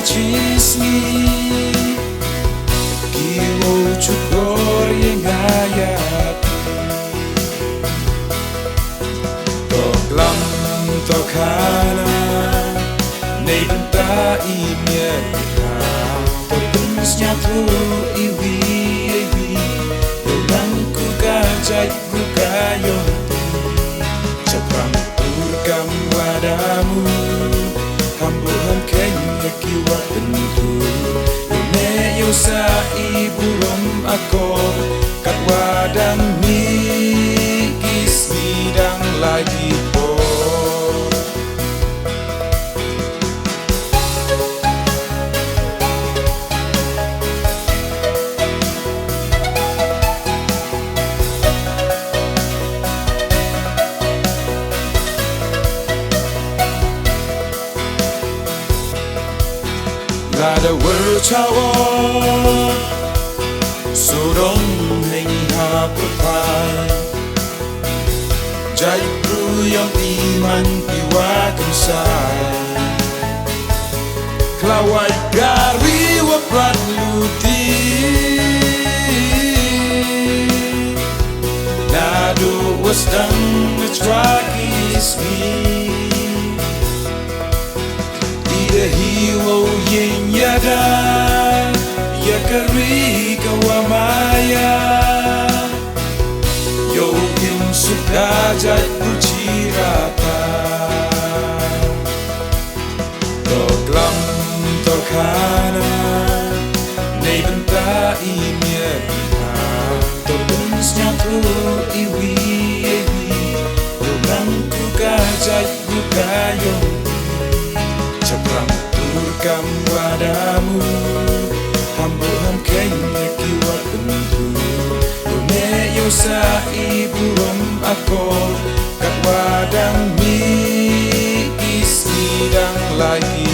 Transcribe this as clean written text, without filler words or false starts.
cisni Kiwo cukor yang ayat Toklam tokana Nei benta imya Terpenuhnya tu iwi Yolangku gajai bukayo Cepram turkam wadamu Hambuhan kenya kiwa tentu Yone yosa ibu rom ako Kat wadang mi Kismidang lagi po Lada wercawa Surong hengi hapepai Jai yang iman piwa kensai Kelawai gari wapat luti Nadu wasdang ngecwakismi Hiwo yin yada ya kari kawamaya yo kim sukajat bucirata toklam tokana nei benta imya tokunsnya tu iwi romangku kajat bukayo Cepram turkam wadamu Hambuhan kenya kiwa tentu Yone yosa ibu rom ako Kat wadang mi Isidang lagi